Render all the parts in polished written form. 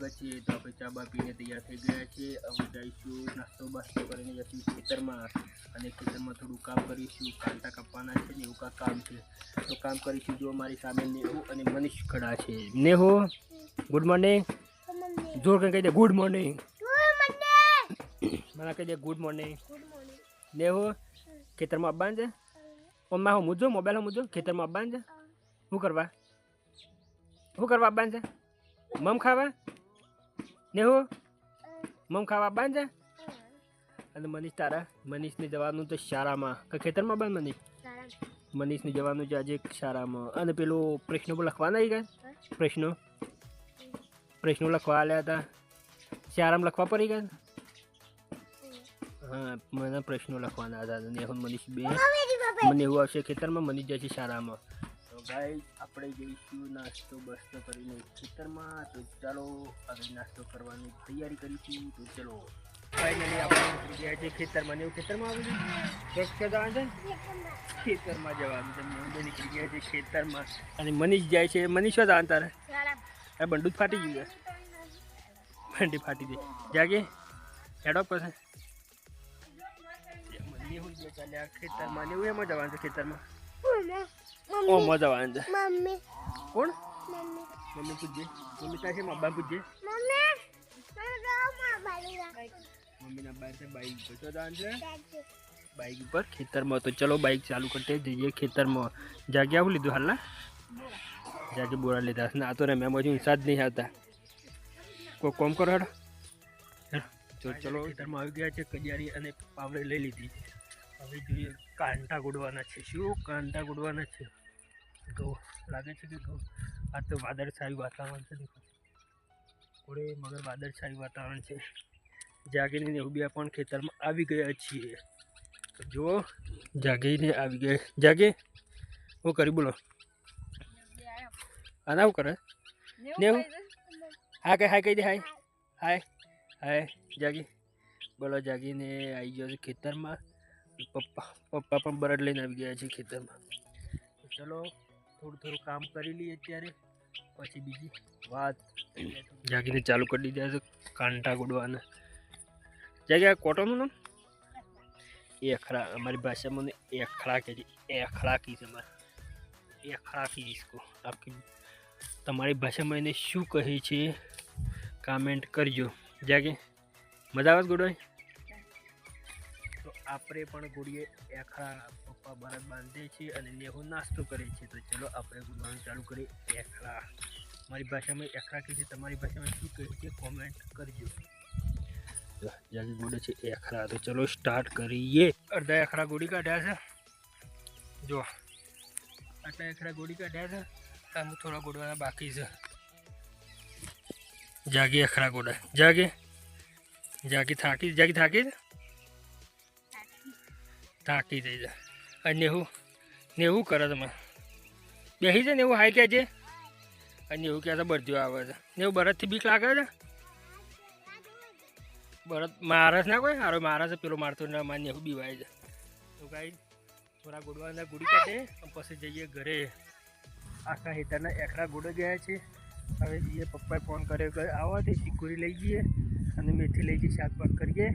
વાગ્યા છે તો આપણે ચા બા પીને તૈયાર થઈ ગયા છે. હવે જઈશું નાસ્તો બાસ્તો કરીને જઈશું ખેતરમાં અને ખેતરમાં થોડું કામ કરીશું. કાંટા કાપવાના છે ને એવું કામ છે તો કામ કરીશું. જો મારી સામે નેહુ અને મનીષ ખડા છે. નેહુ ગુડ મોર્નિંગ જોર કંઈ કહી દે ગુડ મોર્નિંગ. મને કહી દે ગુડ મોર્નિંગ. નેહુ ખેતરમાં આવવાનું છે. મમ્મા હું મૂજો મોબાઈલ મૂજો ખેતરમાં આવવાનું છે. શું કરવા આવવાનું છે? મમ ખાવા નેહુ મમ ખાવા આવવાનું છે. અને મનીષ તારા મનીષને જવાનું તો શાળામાં ખેતરમાં બાંધ મનીષને જવાનું છે આજે શાળામાં. અને પેલું પ્રશ્નો લખવાના આવી ગયા પ્રશ્નો લખવા આવ્યા હતા શાળામાં લખવા પડી ગયા. હા મને પ્રશ્નો લખવાના હતા. નેહુ મનીષ બે મને એવું આવશે ખેતરમાં મનીષ જાય છે શાળામાં. તો ગાઈસ આપણે જઈશું નાસ્તો બસ્તો કરીને ખેતરમાં. તો ચાલો હવે નાસ્તો કરવાની તૈયારી કરીશું. તો ચલો ફાઇનલી આપણે નીકળી ગયા છે ખેતરમાં. એવું ખેતરમાં આવેલું ખેતરમાં જવાનું છે. મેં નીકળી ગયા છે ખેતરમાં અને મનીષ જાય છે. મનીષ શું જવાનું તારે? બંદૂક ફાટી ગયું બંડી ફાટી દે જાગે હેડો પાસે ચાલ્યા ખેતરમાં. એવું એમાં જવાનું છે ખેતરમાં. ઓમાં જવાનું છે. કોણ મમ્મી પૂછજે. મમ્મી તારે છે અબ્બા પૂછજે. મમ્મીના બાર છે બાઈક ઉપર તો જવાનું છે. બાઈક ઉપર ખેતરમાં. તો ચલો બાઈક ચાલુ કરते જઈએ ખેતરમાં. જાગે આવું લીધું હાલના જાગે બોરા લીધા ના તો રમ્યા હજુ હિંસા જ નહીં આવતા. કોઈ કોમ કરો હેડો. તો ચલો ખેતરમાં આવી ગયા છે. કડિયારી અને પાવડે લઈ લીધી. હવે જોઈએ કાંટા ગોડવાના છે. શું કાંટા ગોડવાના છે? ઘઉં લાગે છે કે ઘઉં. આ તો વાદળછાયું વાતાવરણ છે. દેખો થોડે મગર વાદળછાયું વાતાવરણ છે. જાગીને નેહુબિયા પણ ખેતરમાં આવી ગયા છીએ. તો જો જાગીને આવી ગયા. જાગે હું કરી બોલો આના શું કરે નેહુ? હા કઈ હાય કહી દે હાય હાય હાય જાગી બોલો. જાગીને આવી ગયો છે ખેતરમાં. પપ્પા પણ બળદ લઈને આવી ગયા છે ખેતરમાં. તો ચલો થોડું કામ કરી લઈએ અત્યારે પછી બીજી વાત. જાગીને ચાલુ કરી દીધા છે કાંટા ગોડવાના. જાગે આ કોટોનું નામ એખડા અમારી ભાષામાં એખડા કહે છે. એખડા કી છે અમારે એખડા કી इसको आपकी તમારી ભાષામાં એને શું કહે છે કમેન્ટ કરજો. જાગે મજા આવે ગોડવાય તો આપણે પણ ગોળીએ એખડા. પપ્પા બળદ બાંધે છે અને નેહુ નાસ્તો કરે છે. તો ચલો આપણે ગોડવાનું ચાલુ કરીએ. એખડા મારી ભાષામાં એખડા કહે છે. તમારી ભાષામાં શું કહે છે કોમેન્ટ કરજો. જાગે ગોડે છે એખડા. તો ચલો સ્ટાર્ટ કરીએ. અડધા એખડા ગોળી કાઢ્યા છે. જો આટલા એખડા ગોળી કાઢ્યા છે. કામ થોડા ગોડવાના બાકી છે. જાગે એખડા ગોડા. જાગે થાકી થઈ જાય. અને નેહુ કરે તમે બેસી જાય. નેહુ હાય કહે છે. અને નેહુ કહે છે બરધ્યો આવે છે. નેહુ બરદથી બીક લાગે છે. બરદ મારસ ના કોઈ હારો મારસ પેલો મારતો ના મારે નેહુ બીવાય છે. તો કાંઈ થોડા ગોડવાના ગોળી કાઢે પછી જઈએ ઘરે. આખા હેતરના એખડા ગોડો ગયા છે. હવે જઈએ પપ્પાએ ફોન કર્યો કે આવવાથી શીકુરી લઈ જઈએ અને મેથી લઈ જઈએ. શાક પાક કરીએ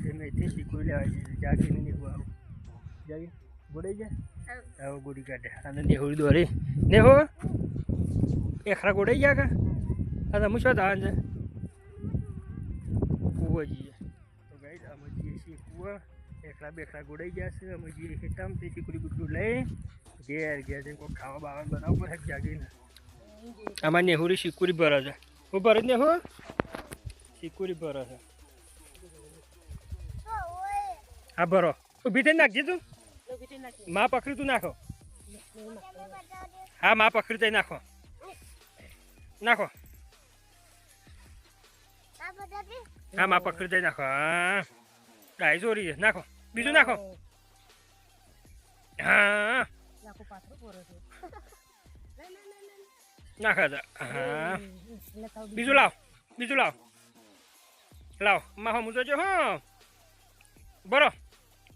તે મેથી શીકુરી લેવા જઈએ. જાગીને નેહુ આવું જાગી ગોડાઈ ગયા. આવો ગોળી કાઢે અને નેહુ દોરી. નેહુ એખડા ગોડાઈ ગયા કા અને હું શું થવાનું છે કૂવો જઈએ. તો ગાઈડ અમે જઈએ છીએ કૂવા. એખડા બેખડા ગોડાઈ ગયા છે. અમે જઈએ ખેતરમાં તે શીકુરી બુકડું લઈ ઘેર જઈને કોઈ ખાવા બાવાનું બનાવવું પડે. જાગીને અમારે નેહુરી શીકુરી ભરે છે. હું ભરે નેહુ શીકુરી ભરે છે. હા ભરો ઊભી થઈને નાખજે તું. માં પકડી તું નાખો. હા માં પકડી થઈ નાખો હા માં પકડી થઈ નાખો. હા ડાય ચોરી છે. નાખો બીજું નાખો. હા નાખા હતા. હા બીજું લાવ માં હું જોજો. હા બરો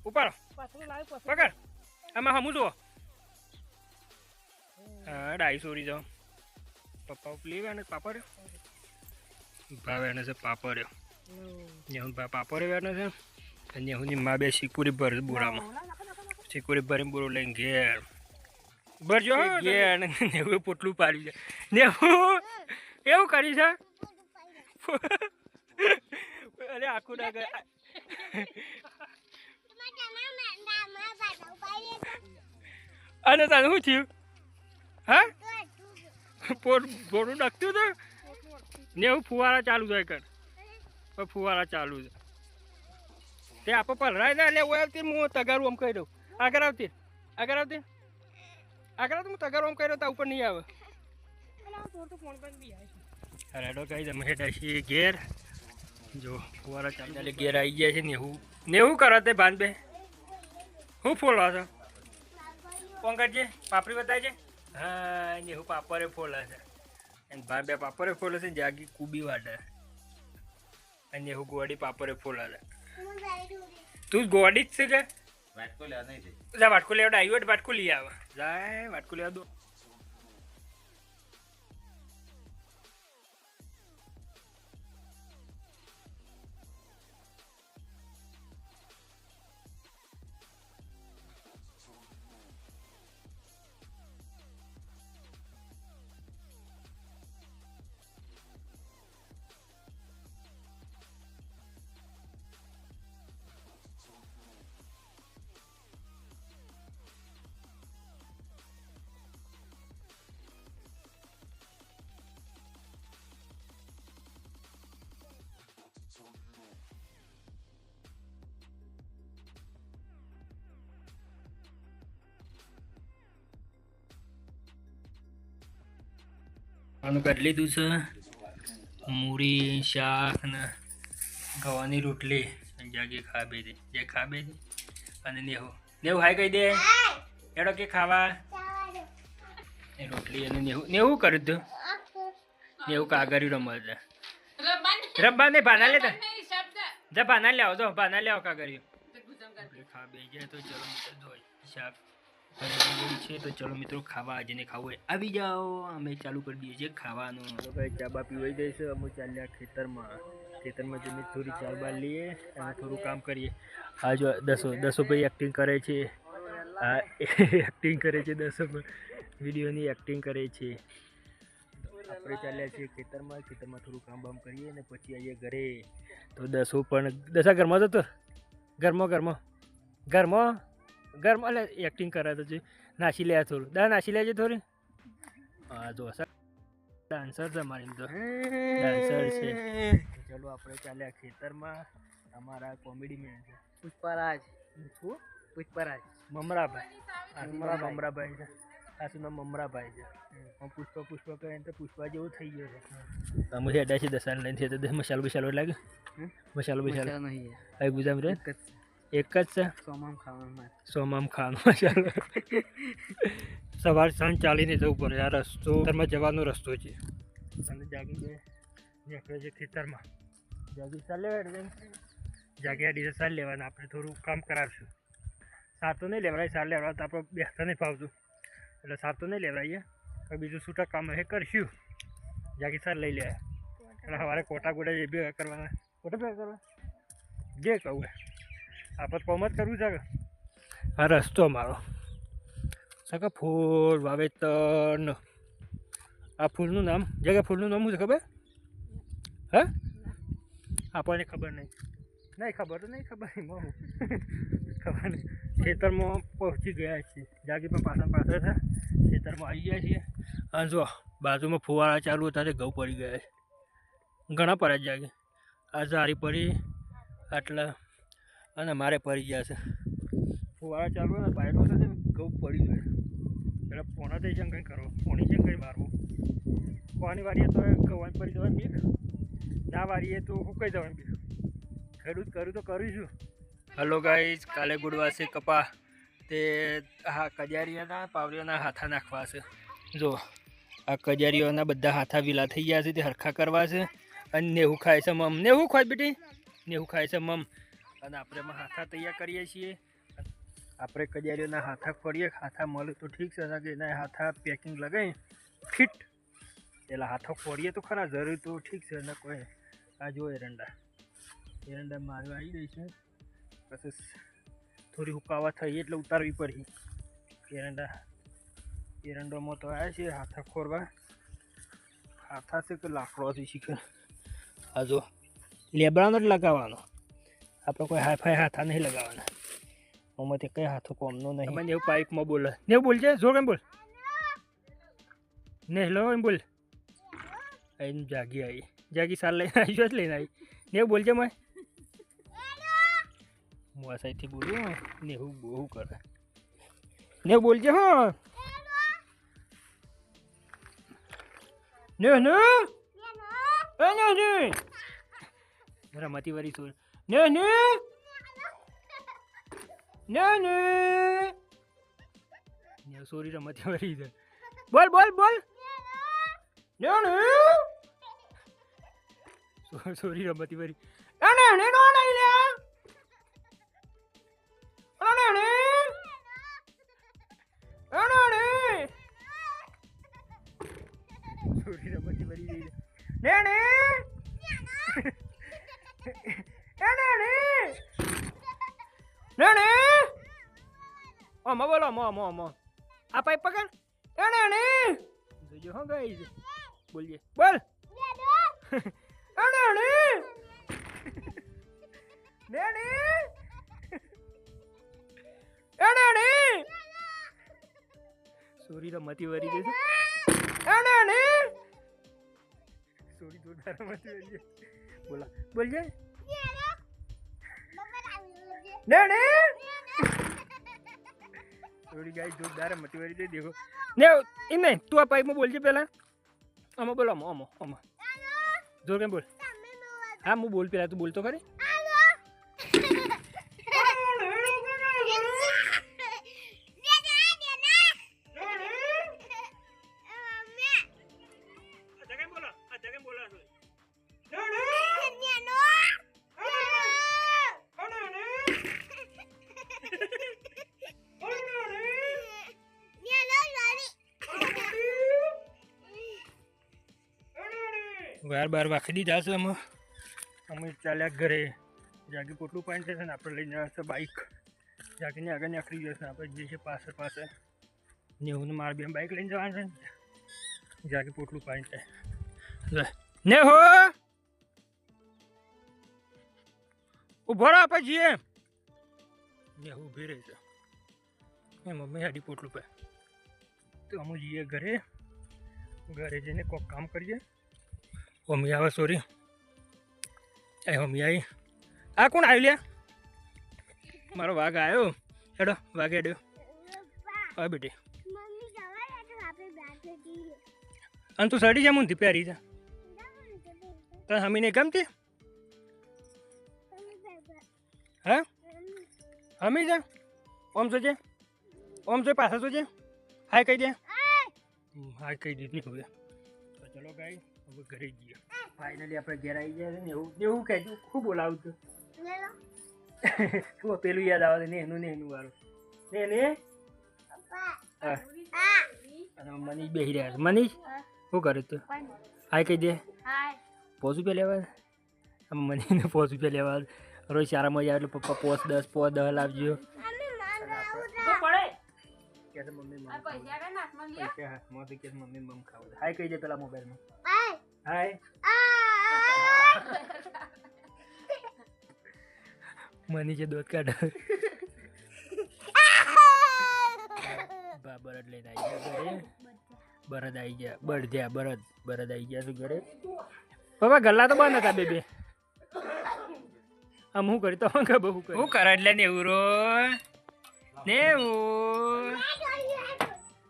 ઉપાડો પકડ આમાં હમું જુઓ. હા ડાઈ ચોરી જાઓ. પપ્પા લેવા ને પાપડ ભાવે એને છે પાપડ્યો નેહુ પાપડ્યો એને છે અને નેહુની મા બે શીકુરી ભર બોરામાં શીકુરી ભરીને બોરો લઈને ઘેર ભરજો ઘેર નેહુ પોટલું પાડ્યું છે નેહુ એવું કરી છે અરે આખું ના કરે અને તને શું થયું હા પોટું નાખતું હતું ને એવું ફુવારા ચાલુ થાય કર ફુવારા ચાલુ છે તે આપણે પલરાય ના એટલે આવતી હું તગારું આમ કહી દઉં આગળ આવતી હું તગારું આમ કહી દઉં તો ઉપર નહીં આવે રેડો કહી દે હેઠા છીએ ઘેર જો ફુવારા ચાલુ એટલે ઘેર આવી ગયા છે ને એવું કરો તે ભાન બે હું ફોલવા છો કોણ કરજે પાપડી બતાવજે હા ને હું પાપરે ફોલા છે અને ભાઈ બે પાપરે ફોલે છે જાગી કુબી વાટે અને હું ગોડી પાપરે ફોલા છે તું ગોડી જ છે કે વાટકો લેવા નહીં જા વાટકો લેવા આવ્યો વાટકો લઈ આવે જાય વાટકો લેવા દો આનું કાઢી લીધું છે મૂરી શાક ને ગવાની રોટલી જાગે ખાબે દે જે ખાબે દે અને નેહુ હાય કહી દે એડો કે ખાવા એ રોટલી અને નેહુ કર્યું તું નેહુ કાગર્યું રમત છે રબ્બા ને ભાના લેતા જા ભાના લેવો તો ભાના લેવો કાગર્યું ખાબે જાય તો ચલો શાક છે તો ચલો મિત્રો ખાવા જેને ખાવું હોય આવી જાઓ અમે ચાલુ કરી દઈએ છીએ ખાવાનું ભાઈ ચા બા પીવાઈ જાય છે અમે ચાલ્યા ખેતરમાં જઈને થોડી ચા બા લઈએ અને થોડું કામ કરીએ આ જો દસો ભાઈ એક્ટિંગ કરે છે આ એક્ટિંગ કરે છે દસો વિડીયોની એક્ટિંગ કરે છે આપણે ચાલ્યા છીએ ખેતરમાં થોડું કામ બામ કરીએ અને પછી આવીએ ઘરે તો દસા ઘરમાં જતો ઘરમાં એટલે એક્ટિંગ કરે તો નાસી લે થોડું નાસી લેજે થોડી હા જો ડાન્સર છે અમારી તો ડાન્સર છે ચલો આપણે ચાલ્યા ખેતરમાં અમારા કોમેડી મેન છે પુષ્પરાજ મમરાભાઈ છે આ શું નામ મમરાભાઈ છે પુષ્પ કહે તો પુષ્પા જેવું થઈ ગયો છે અમે હેડા છે દસાન લઈને તો મસાલો લાગે મસાલો નહીં હવે ગુજામ રે એક જ છે સોમામ ખાવાનું મસાલો સવાર સાંજ ચાલીને જવું પડે આ રસ્તો ખેતરમાં જવાનો રસ્તો છે અને જાગી નીકળે છે ખેતરમાં જાગી સાર લેવાના આપણે થોડું કામ કરાવશું સાર તો નહીં લેવડાય સાર લેવડાય તો આપણે બેસતા નહીં ફાવતું એટલે સાર તો નહીં લેવડાવીએ તો બીજું છૂટા કામ એ કરશું જાગી સાર લઈ લે એટલે સવારે કોટા જે ભેગા કરવાના જે કહું આપણે કોમ જ કરવું છે આ રસ્તો અમારો સકા ફૂલ વાવેતર આ ફૂલનું નામ ફૂલનું નામ શું છે ખબર હે આપણને ખબર નહીં ખબર નહીં ખેતરમાં પહોંચી ગયા છીએ જાગી પણ પાછળ છે ખેતરમાં આવી ગયા છીએ અને જો બાજુમાં ફુવારા ચાલુ હતા તે ઘઉં પડી ગયા છે ઘણા પડ્યા જાગી આ સારી પડી આટલા અને મારે પડી ગયા છે ફુવારા ચાલુ ને બાયલો છે ઘઉં પડી ગયું એટલે પોણા થઈ છે કંઈ કરો પોણી છે કંઈ મારવું પાણી વાળીએ તો ઘઉં પડી જવાનું બીક ના વાળીએ તો હુકાઈ જવાનું બીક ખેડૂત કર્યું તો કરીશું હલો ગાઈઝ કાલે ગુડવાસે કપા તે હા કજારીઓના પાવરીઓના હાથા નાખવા છે જો આ કજારીઓના બધા હાથા વિલા થઈ ગયા છે તે હરખા કરવા છે અને નેહું ખાય છે મમ નેહું ખાય બેટી નેહું ખાય છે મમ અને આપણે એમાં હાથા તૈયાર કરીએ છીએ આપણે કજારીઓના હાથા ફરીએ હાથા મળે તો ઠીક છે કે એના હાથા પેકિંગ લગાવી ફિટ એટલે હાથો ફોડીએ તો ખરા જરૂર તો ઠીક છે ને કોઈ આ જો એરંડા મારવા આવી રહી છે, પછી થોડી હુકાવા થઈ એટલે ઉતારવી પડી. એરંડામાં તો આવ્યા છે હાથા ખોરવા. હાથા છે કે લાકડોથી શીખે. આ જો લેબડાનો જ લગાવવાનો, આપણે કોઈ હાઈફાઈ હાથા નહીં લગાવવાના. આમાં તે કઈ હાથો કોમનો નહીં. મને એવું પાઇપમાં બોલે ને એવું બોલજે, જોર કેમ બોલ ને, હેલો એમ બોલ. આવીને જાગી સાર લઈને આવી, જ લઈને આવી ને એવું બોલજે. મેં હું આ સાઈડથી બોલું ને એવું બહુ કરે ને એવું બોલજે. હા ને રમતી વાળી સોર ને સોરી રમતી વાળી છે. બોલ સોરી રમતી વાળી. સોરી રમતી વાળી ઓમાં બોલો મો આ પાઇપ પકડ. જોજો હો ગાઈસ, બોલજે બોલ. સોરી રમતી વાળી છે. સોરી જોરદાર રમતી વાળી. બોલા બોલજે. થોડી ગાય જોરદાર મતી વાળી દે દેખો ને એમ નહીં. તું આ પાઇપમાં બોલજે પહેલાં. આમાં બોલો આમાં જોર કેમ બોલ. હા હું બોલ પેલા, તું બોલતો ખરી. બાર વાખી દીધા છે. અમે ચાલ્યા ઘરે. જાગી પોટલું પાણી છે ને આપણે લઈને જવા છે બાઇક. જાગીને આગળ નીકળી જશે. આપણે જઈએ છીએ પાછળ નેહું ને મારા બેન બાઇક લઈને જવાનું છે ને. જાગી પોટલું પાણી છે ને હો ઉભો રહો, આપણે જઈએ. નેહું ઊભી રહી છે. એ મમ્મી હાડી પોટલું પે તો અમે જઈએ ઘરે જઈને કોઈક કામ કરીએ. મમ્મી આવે સોરી. મમ્મી આવી. આ કોણ આવ્યું લ્યા? મારો વાઘ આવ્યો. હેડો વાઘ હેડ્યો. હા બેટી. અને તું સડી જા મૂંથી પહેરી જા. તને હમી નહીં ગમતી? હા હમી જા. ઓમ જોજે, પાછા જોજે. હાય કહી દે. હાય કહી દીધી હવે. તો ચલો ગાઈ હવે ઘરે જઈએ. ફાઇનલી આપણે ઘેર આવી ગયા છે ને. એવું કહેતું ખૂબ બોલાવું છું. પેલું યાદ આવે ને એનું વાળું ને હા. અને મનીષ બેસી રહ્યા છે. મનીષ શું કરે તું? હાય કહી દે. ₹5 લેવા. મનીષને ₹5 લેવા. રોજ સારા મજા આવે એટલે પપ્પા $10 લાવજો. મમ્મી મમ ખાવ. હાય કહી દે પેલા મોબાઈલમાં. હાય. મની છે દોત કાઢ. બરદ લઈને આવી ગયા ઘરે. બરદ આવી ગયા. બરદ આવી ગયા છે ઘરે. પપ્પા ગલ્લા તો બંધ હતા બે. આમ હું કરી તો ખબર હું કરે એટલે નેવું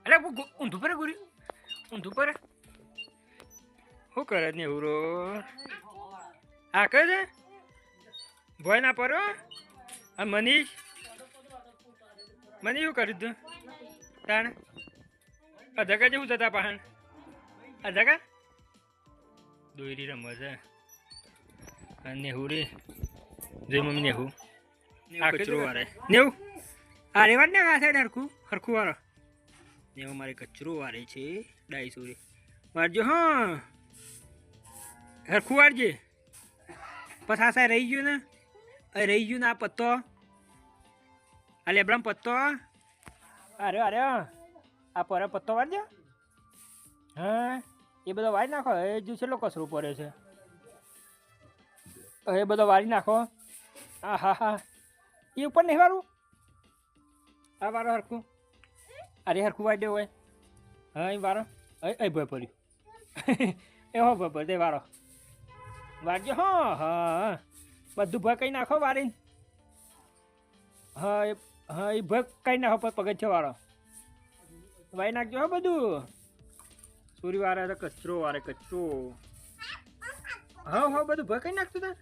અરે ઊંધું પડે ગુરી ઊંધું પડે. શું કરે નેવરો? આ કહે છે ભોય ના પડો. આ મનીષ શું કર્યું તું તાણ? અધકા જેવું થતા પહાણ. અધકા દોરી રમે છે. અને નેહુ રે જય મમ્મી નેહુ. આ કચરો વારે નેવું. આ રેવા ને આ સાઈડ હરખું વાળો નેવું મારે કચરો વારે છે. ડાઈસો રે વારજો. હા હરખું વારજે. પછી આ સાહેબ રહી ગયું ને રહી ગયું ને આ પત્તો આ લેબડામાં પત્તો અરે અરે આ પર પત્તો વાળી દો હા એ બધો વાળી નાખો એ જો છેલ્લો કચરો પડે છે એ બધો વાળી નાખો હા હા હા એ ઉપર નહીં વાળું આ વારો હરખું અરે હરખું વાળી દેવું હોય હા એ વારો એ ભય પડ્યું એ હો ભય પડે વારો વાળજો હા હા બધું ભય કઈ નાખો વાળીને હા એ ભય કઈ નાખો પગથિયો વાળો વાળી નાખજો હા બધું સુરી વાળા તો કચરો વાળે કચરો હા હા બધું ભય કઈ નાખતું તા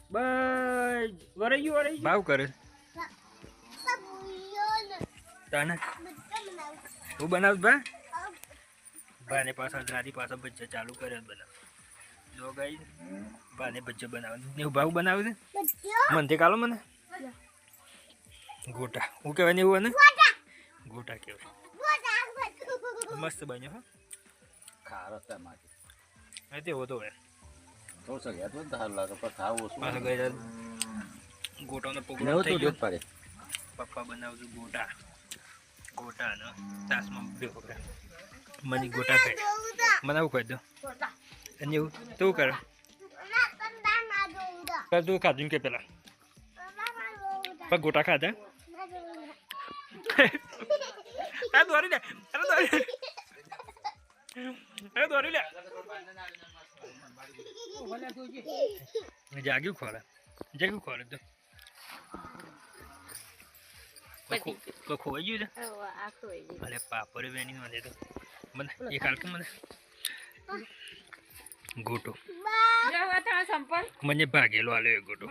બસ વરાઈ ગયું ભાવ કરે તાને હું બનાવું ભા ભાને પાછા દાદી પાછા ભજ્જા ચાલુ કરે બનાવ જો ગાઈ ભાને ભજ્જા બનાવવાનું ને ભાવ બનાવે છે મનથી કાલો મને ગોટા હું કહેવાય ને એવું ને ગોટા કહેવાય મસ્ત બન્યો હા ખારો તમારે હા તે હોતો હોય તો સગા તો ધાર લાગે પણ ખાવ ઓછું પાછો ગઈ ગોટાનો પ્રોગ્રામ થઈ ગયો પડે પપ્પા બનાવજો ગોટા ગોટા ને તાસમાં ભેગો કરે મને ગોટા ખાય બનાવું ખાય તો અને એવું તું કર તું ખાધું કે પેલા પણ ગોટા ખાધા અરે દોરી લે અરે દોરી લે જાગ્યું ખોરે તો ખોવાઈ ગયું છે અરે પાપડ વેની મને તો મને એક હાલ કે મને ગોટો મને ભાગેલો આલ્યો ગોટો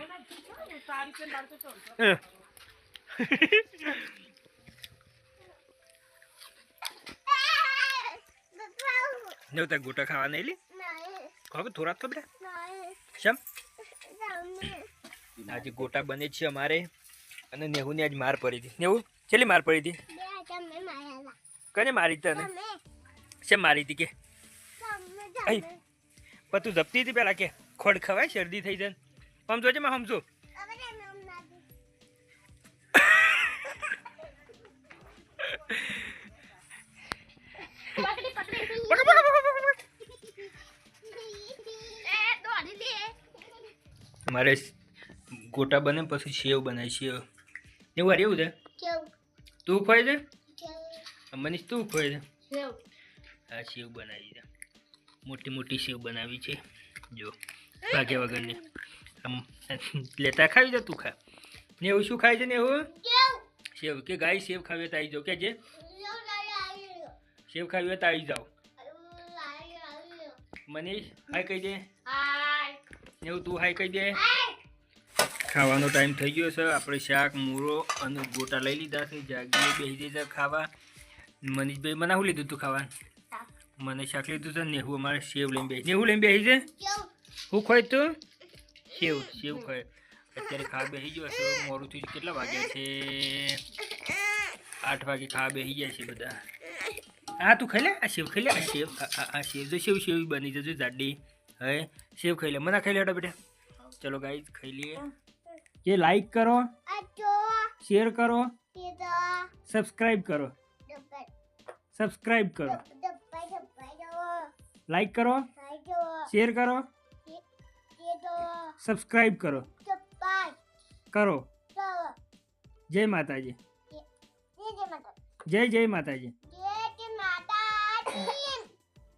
નહીં તાર ગોટા ખાવા નહીં લે ખબર થોડા તો બેટા શમ આજે ગોટા બને છે અમારે અને નેહુને આજ માર પડી હતી નેહુ છેલ્લી માર પડી હતી કને મારી તને શેમ મારી હતી કે પણ તું જપતી હતી પેલા કે ખોડ ખવાય શરદી થઈ જાય સમજો છે મેં સમજો મારે ગોટા બને પછી સેવ બનાય સેવ એવું વાર એવું છે તું ખોય છે મનીષ તું ખોય છે હા સેવ બનાવી છે મોટી મોટી સેવ બનાવી છે જો ભાગ્યા વગરની આમ લેતા ખાવી છે તું ખા ને એવું શું ખાય છે ને એવું સેવ કે ગાય સેવ ખાવી તો આવી જાઓ કે જે સેવ ખાવી હોય તો આવી જાઓ મનીષ હાય કહી દે એવું તું હાય કહી દે ખાવાનો ટાઈમ થઈ ગયો છે આપણે શાક મૂરો અને ગોટા લઈ લીધા છે જાગીએ બેસી દીધા ખાવા મનીષભાઈ મને શું લીધું તું ખાવાનું મને શાક લીધું છે નેહુ અમારે સેવ લઈને બેસી નેહુ લઈને બેસી છે શું ખોય તું સેવ ખોય અત્યારે ખાવા બેસી ગયો છે મોડું થયું કેટલા વાગ્યા છે 8 વાગે ખાવા બેસી ગયા છે બધા હા તું ખાઈ લે આ સેવ ખાઈ લે આ સેવ જો સેવ બની જજો જાડી હવે સેવ ખાઈ લે મને ખાઈ લે બેટા ચલો ગાઈસ ખાઈ લઈએ ये लाइक करो शेयर करो सब्सक्राइब करो लाइक करो शेयर करो सब्सक्राइब करो जय माता जी जय माता जी